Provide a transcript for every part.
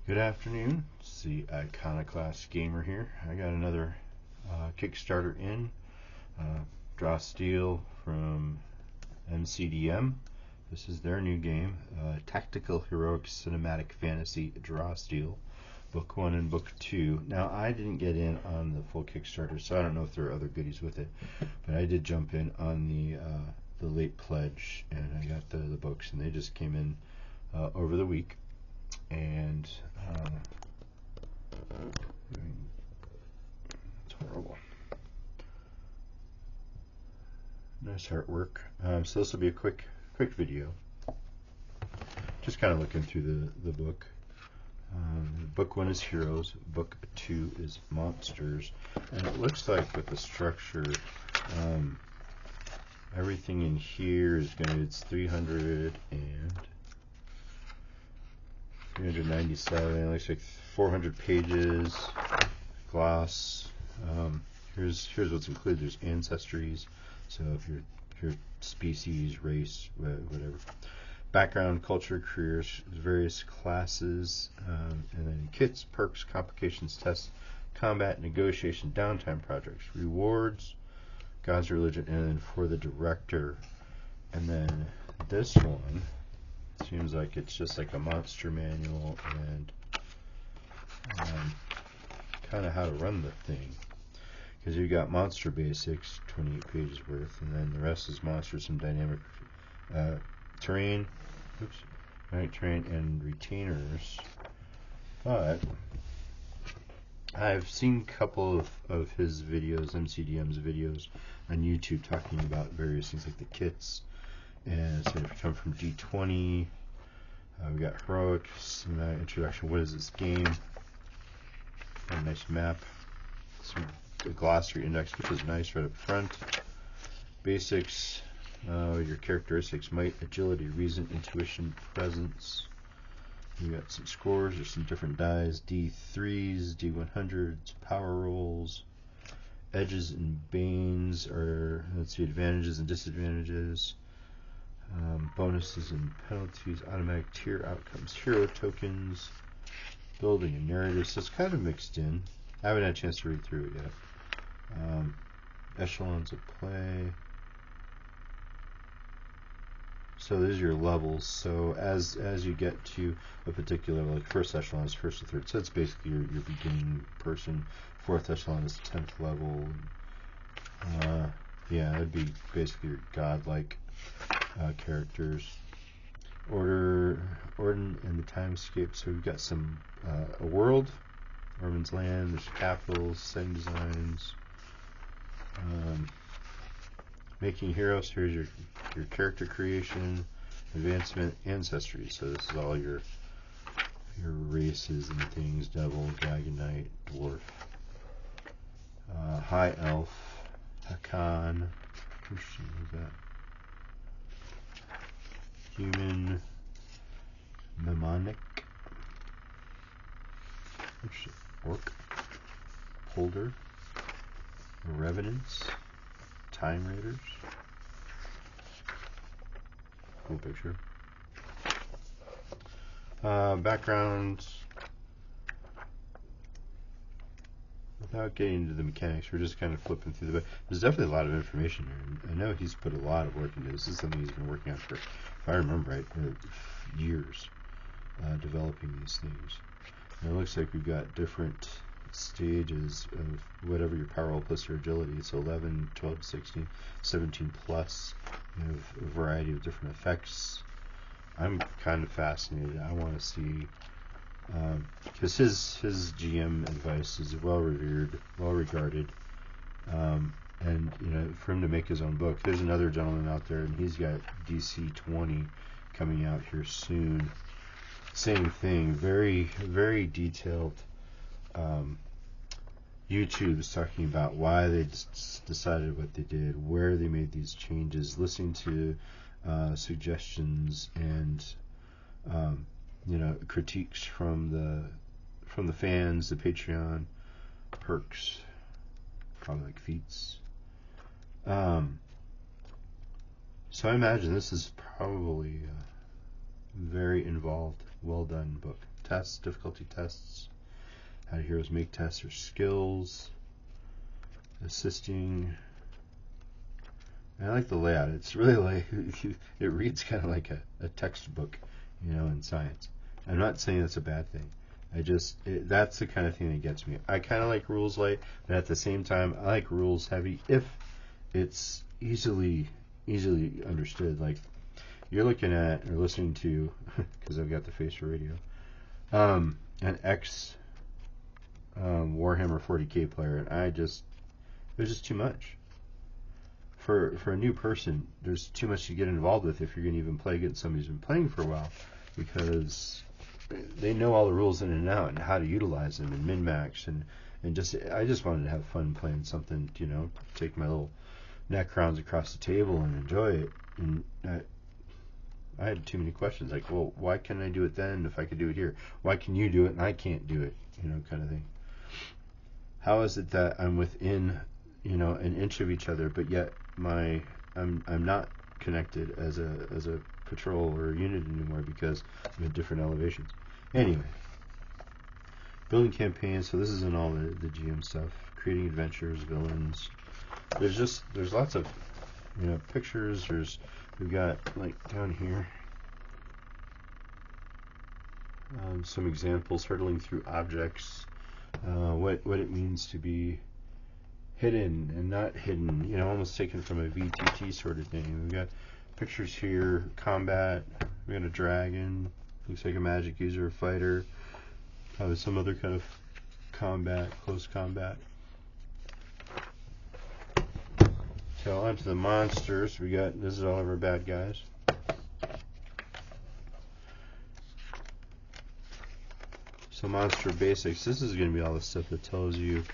Good afternoon. It's the Iconoclast Gamer here. I got another Kickstarter in. Draw Steel from MCDM. This is their new game, Tactical Heroic Cinematic Fantasy Draw Steel, Book 1 and Book 2. Now, I didn't get in on the full Kickstarter, so I don't know if there are other goodies with it, but I did jump in on the late pledge, and I got the books, and they just came in over the week. And it's horrible. Nice artwork. So this will be a quick video. Just kind of looking through the book. Book 1 is Heroes. Book 2 is Monsters. And it looks like with the structure, everything in here is it's 397. It looks like 400 pages. Gloss. Here's what's included. There's ancestries. So if your species, race, whatever. Background, culture, careers, various classes, and then kits, perks, complications, tests, combat, negotiation, downtime projects, rewards, God's religion, and then for the director. And then this one seems like it's just like a monster manual and kind of how to run the thing. Because you've got monster basics, 28 pages worth, and then the rest is monsters and dynamic terrain, terrain and retainers. But I've seen a couple of his videos, MCDM's videos, on YouTube talking about various things like the kits. And so if you come from D20, we got heroic, introduction. What is this game? A nice map, a glossary index, which is nice right up front. Basics, your characteristics: might, agility, reason, intuition, presence. We got some scores. There's some different dies: D3s, D100s, power rolls, edges and banes, or let's see, advantages and disadvantages. Bonuses and penalties, automatic tier outcomes, hero tokens, building and narrative. So it's kind of mixed in. I haven't had a chance to read through it yet. Echelons of play. So there's your levels. So as you get to a particular, like first echelon is first to third. So it's basically your beginning person. Fourth echelon is 10th level. Yeah, it'd be basically your godlike characters. Order and the timescape. So we've got some a world, Orman's land. There's capitals, setting designs, making heroes. Here's your character creation, advancement, ancestry. So this is all your races and things: devil, dragon knight, dwarf, high elf, Hakan. Interesting, what is that? Human, mnemonic, orc, polder, revenants, time raiders. Cool picture. Background. Without getting into the mechanics, we're just kind of flipping through the book. There's definitely a lot of information here. I know he's put a lot of work into this. This is something he's been working on for, if I remember right, years, developing these things. And it looks like we've got different stages of whatever your power roll plus your agility. So 11, 12, 16, 17 plus. You have a variety of different effects. I'm kind of fascinated. I want to see, because his GM advice is well revered, well regarded, and for him to make his own book. There's another gentleman out there, and he's got DC 20 coming out here soon. Same thing, very very detailed. YouTube's talking about why they decided what they did, where they made these changes, listening to suggestions and critiques from the fans, the Patreon, perks, probably like feats. So I imagine this is probably very involved. well done book. Tests, difficulty tests, how do heroes make tests or skills, assisting. I like the layout. It's really like, it reads kind of like a textbook, in science. I'm not saying that's a bad thing. That's the kind of thing that gets me. I kind of like rules light, but at the same time, I like rules heavy if it's easily understood. Like, you're looking at or listening to, because I've got the face for radio, an ex Warhammer 40k player, and there's just too much. For a new person, there's too much to get involved with if you're going to even play against somebody who's been playing for a while, because they know all the rules in and out and how to utilize them and min-max and I just wanted to have fun playing something, take my little Necrons across the table and enjoy it. And I had too many questions, like, well, why can't I do it then if I could do it here? Why can you do it and I can't do it? Kind of thing. How is it that I'm within, an inch of each other, but yet I'm not connected as a patrol or unit anymore because I'm at different elevations. Anyway, building campaigns. So this isn't all the GM stuff. Creating adventures, villains. There's lots of pictures. We've got, like, down here some examples, hurtling through objects, what it means to be hidden and not hidden, almost taken from a VTT sort of thing. We've got pictures here, combat. We got a dragon, looks like a magic user, a fighter, some other kind of combat, close combat. So on to the monsters. This is all of our bad guys. So monster basics. This is going to be all the stuff that tells you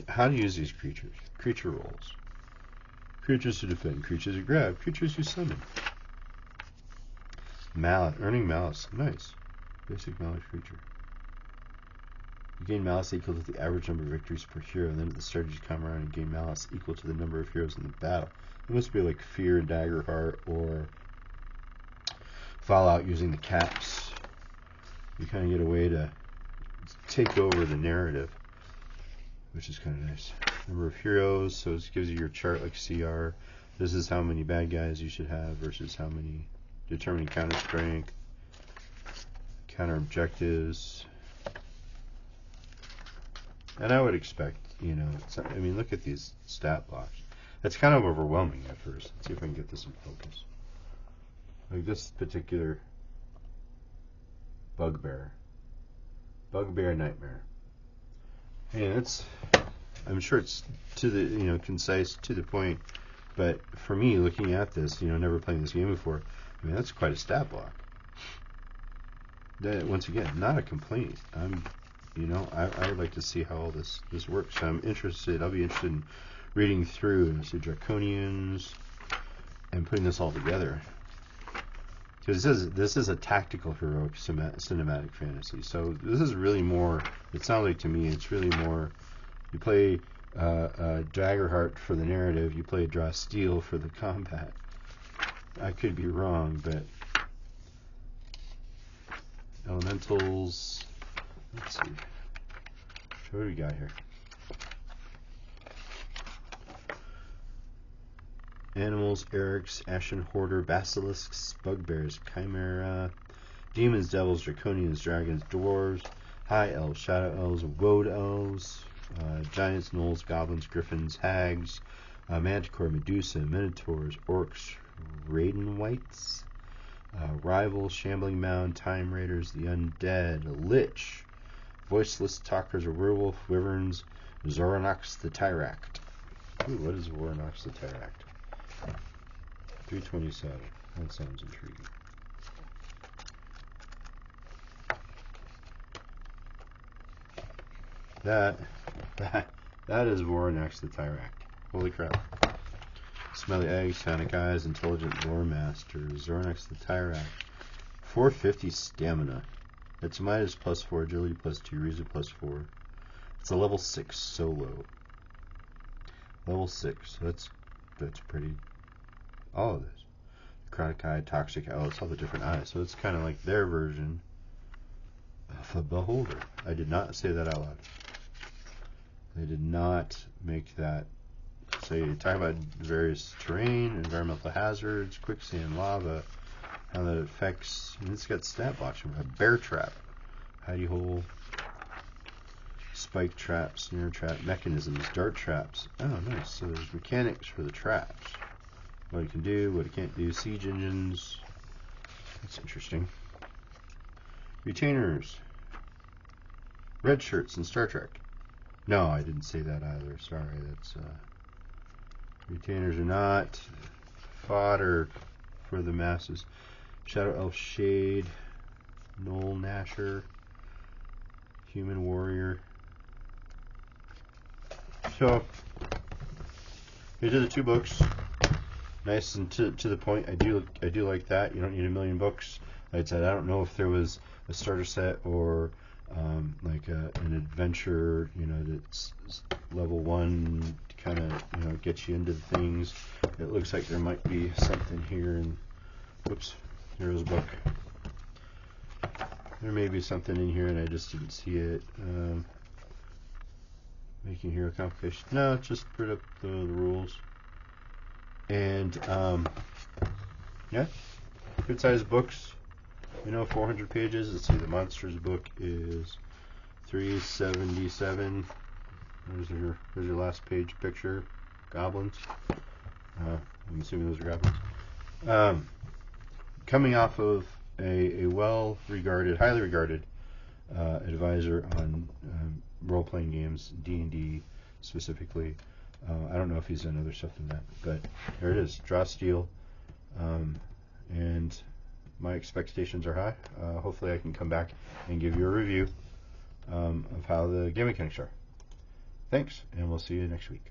how to use these creatures. Creature roles. Creatures to defend. Creatures to grab. Creatures you summon. Mallet. Earning malice. Nice. Basic malice creature. You gain malice equal to the average number of victories per hero, and then at the start you come around and gain malice equal to the number of heroes in the battle. It must be like Fear and Daggerheart or Fallout using the caps. You kind of get a way to take over the narrative, which is kind of nice. Number of heroes, so this gives you your chart like CR. This is how many bad guys you should have versus how many. Determining counter strength, counter objectives. And I would expect, look at these stat blocks. It's kind of overwhelming at first. Let's see if I can get this in focus. Like this particular Bugbear Nightmare. And I'm sure it's to the, concise, to the point. But for me, looking at this, never playing this game before, that's quite a stat block. That, once again, not a complaint. I would like to see how all this works. I'll be interested in reading through the Draconians and putting this all together. Because this is a tactical heroic cinematic fantasy. So this is really more, it sounds like to me, it's really more, you play Daggerheart for the narrative, you play Draw Steel for the combat. I could be wrong, but elementals, let's see. So what do we got here? Animals, Erics, Ashen Hoarder, Basilisks, Bugbears, Chimera, Demons, Devils, Draconians, Dragons, Dwarves, High Elves, Shadow Elves, Woad Elves, Giants, Gnolls, Goblins, Griffins, Hags, Manticore, Medusa, Minotaurs, Orcs, Raiden Whites, Rivals, Shambling Mound, Time Raiders, the Undead, Lich, Voiceless Talkers, a Werewolf, Wyverns, Zoronox the Tyract. Ooh, what is Zoronox the Tyract? 327. That sounds intriguing. That is Zoronox the Tyract. Holy crap. Smelly Eggs, Sonic Eyes, Intelligent Lore Master, Zoronox the Tyract. 450 stamina. It's Midas +4, Agility +2, Reason +4. It's a level 6 solo. Level 6. That's pretty. All of this. Necrotic Eye, Toxic Eye. It's all the different eyes. So it's kind of like their version the beholder. I did not say that out loud. They did not make that. So you talk about various terrain, environmental hazards, quicksand, lava, how that affects. And it's got stat blocks. A bear trap, hidey hole, spike trap, snare trap, mechanisms, dart traps. Oh, nice. So there's mechanics for the traps. What it can do, what it can't do. Siege engines. That's interesting. Retainers. Red shirts in Star Trek. No, I didn't say that either. Sorry, that's retainers are not fodder for the masses. Shadow Elf Shade, Knoll Nasher, Human Warrior. So these are the 2 books. Nice and to the point. I do like that. You don't need a million books. Like I said, I don't know if there was a starter set or like an adventure, that's level 1 to kind of, get you into the things. It looks like there might be something here, and whoops, here's a book. There may be something in here, and I just didn't see it. Making hero complication. No, just put up the rules. And yeah, good sized books. 400 pages. Let's see, the monsters book is 377. There's your last page picture. Goblins. I'm assuming those are goblins. Coming off of a highly regarded advisor on role-playing games, D&D specifically. I don't know if he's done other stuff than that, but there it is. Draw Steel. And my expectations are high. Hopefully I can come back and give you a review of how the game mechanics are. Thanks, and we'll see you next week.